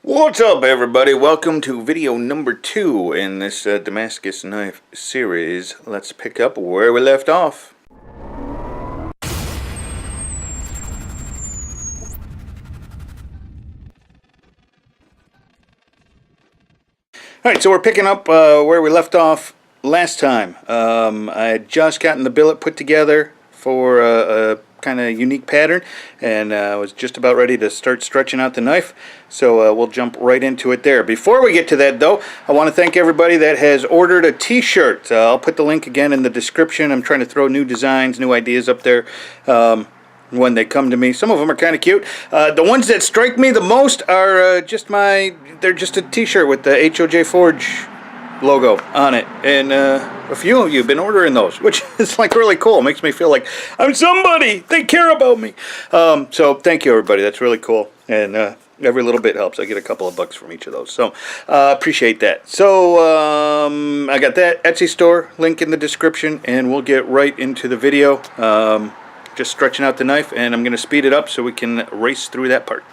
What's up, everybody? Welcome to video number 2 in this Damascus knife series. Let's pick up where we left off. Alright, so we're picking up where we left off last time. I had just gotten the billet put together for a kind of unique pattern, and I was just about ready to start stretching out the knife, so we'll jump right into it there. Before we get to that, though, I want to thank everybody that has ordered a t-shirt. I'll put the link again in the description. I'm trying to throw new designs, new ideas up there when they come to me. Some of them are kind of cute. The ones that strike me the most are they're just a t-shirt with the HOJ Forge logo on it, and a few of you have been ordering those, which is like really cool. It makes me feel like I'm somebody. They care about me. So thank you, everybody. That's really cool, and every little bit helps. I get a couple of bucks from each of those, so appreciate that. So I got that Etsy store link in the description, and we'll get right into the video. Just stretching out the knife, and I'm going to speed it up so we can race through that part.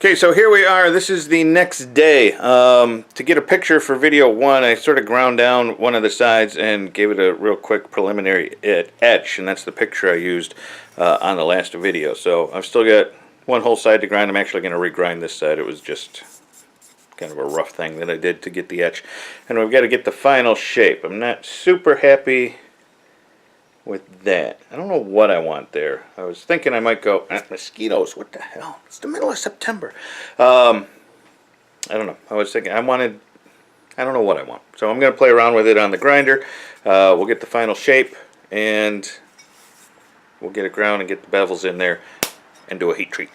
Okay, so here we are. This is the next day. To get a picture for video 1, I sort of ground down one of the sides and gave it a real quick preliminary etch, and that's the picture I used on the last video. So I've still got one whole side to grind. I'm actually going to regrind this side. It was just kind of a rough thing that I did to get the etch. And we've got to get the final shape. I'm not super happy with that. I don't know what I want there. I was thinking I might go, mosquitoes, what the hell? It's the middle of September. I don't know. I was thinking I don't know what I want. So I'm going to play around with it on the grinder. We'll get the final shape, and we'll get it ground and get the bevels in there and do a heat treat.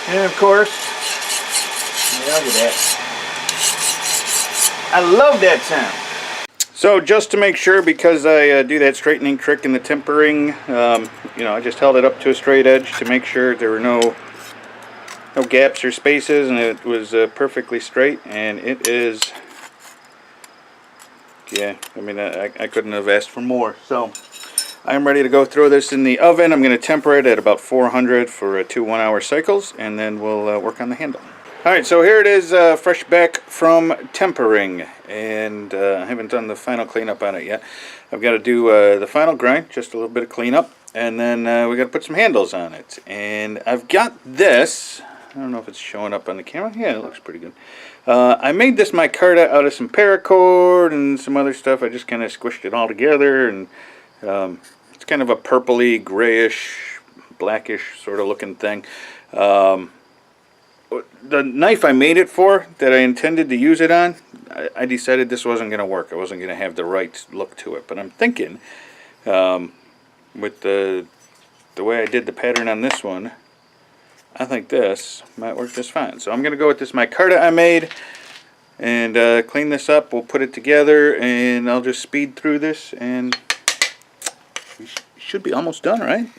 And of course, yeah, look at that. I love that sound. So just to make sure, because I do that straightening trick in the tempering, you know, I just held it up to a straight edge to make sure there were no no gaps or spaces, and it was perfectly straight, and it is, yeah, I mean, I couldn't have asked for more. So I'm ready to go throw this in the oven. I'm going to temper it at about 400 for 2 1-hour cycles, and then we'll work on the handle. Alright, so here it is, fresh back from tempering, and I haven't done the final cleanup on it yet. I've got to do the final grind, just a little bit of cleanup, and then we got to put some handles on it. And I've got this, I don't know if it's showing up on the camera, yeah, it looks pretty good. I made this micarta out of some paracord and some other stuff. I just kind of squished it all together, and it's kind of a purpley, grayish, blackish sort of looking thing. The knife I made it for, that I intended to use it on, I decided this wasn't going to work. I wasn't going to have the right look to it. But I'm thinking, with the way I did the pattern on this one, I think this might work just fine. So I'm going to go with this micarta I made and clean this up. We'll put it together, and I'll just speed through this, and we should be almost done, right?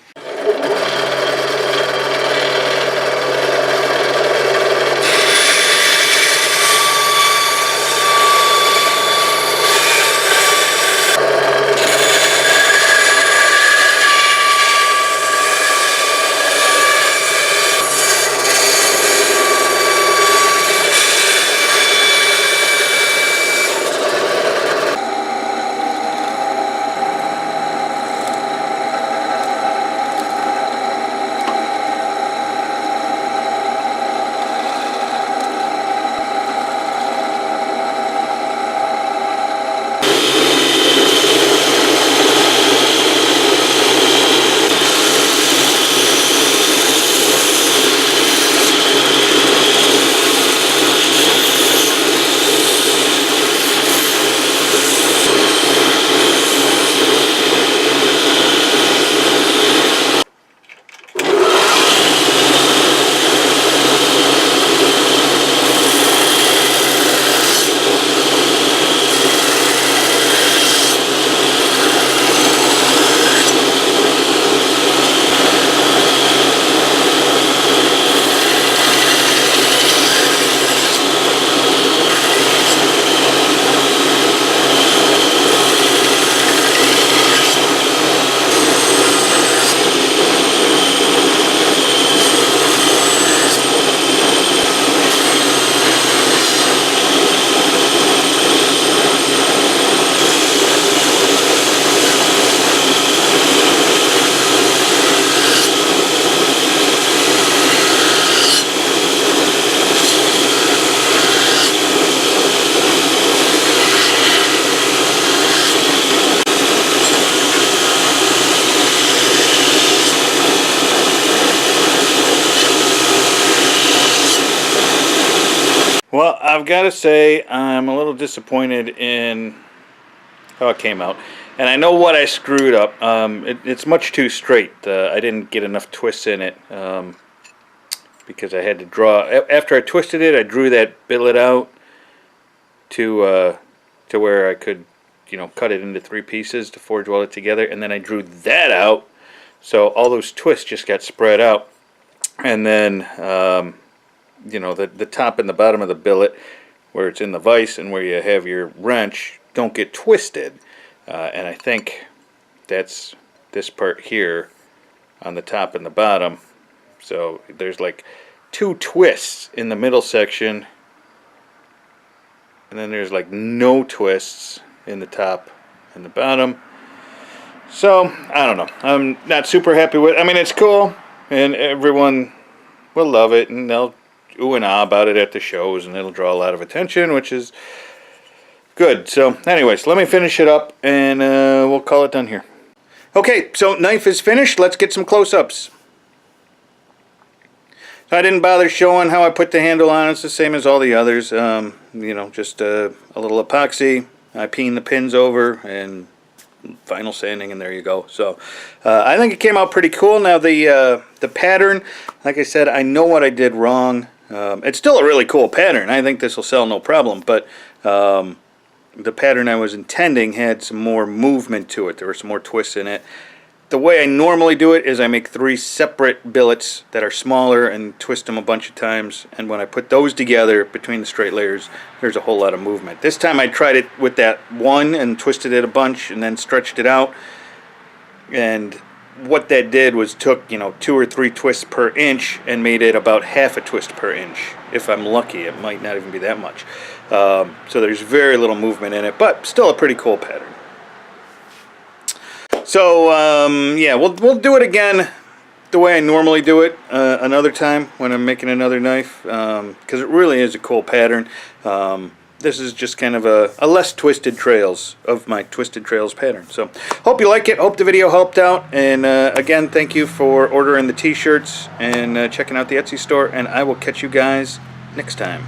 Well, I've got to say, I'm a little disappointed in how it came out. And I know what I screwed up. It's much too straight. I didn't get enough twists in it because I had to draw. After I twisted it, I drew that billet out to where I could, cut it into 3 pieces to forge weld it together. And then I drew that out, so all those twists just got spread out. And then the top and the bottom of the billet, where it's in the vise and where you have your wrench, don't get twisted. And I think that's this part here on the top and the bottom. So there's like 2 twists in the middle section, and then there's like no twists in the top and the bottom. So I don't know, I'm not super happy with it. I mean, it's cool and everyone will love it, and they'll ooh and ah about it at the shows, and it'll draw a lot of attention, which is good. So anyways, let me finish it up, and we'll call it done here. Okay, so knife is finished. Let's get some close-ups. So I didn't bother showing how I put the handle on. It's the same as all the others. Just a little epoxy. I peen the pins over and final sanding, and there you go. So I think it came out pretty cool. Now the pattern, like I said, I know what I did wrong. It's still a really cool pattern. I think this will sell no problem, but the pattern I was intending had some more movement to it. There were some more twists in it. the way I normally do it is I make 3 separate billets that are smaller and twist them a bunch of times, and when I put those together between the straight layers, there's a whole lot of movement. This time I tried it with that one and twisted it a bunch and then stretched it out, and what that did was took 2 or 3 twists per inch and made it about half a twist per inch. If I'm lucky, it might not even be that much. So there's very little movement in it, but still a pretty cool pattern. So yeah, we'll do it again the way I normally do it another time when I'm making another knife, because it really is a cool pattern. This is just kind of a less twisted trails of my twisted trails pattern. So hope you like it, hope the video helped out, and again, thank you for ordering the t-shirts and checking out the Etsy store, and I will catch you guys next time.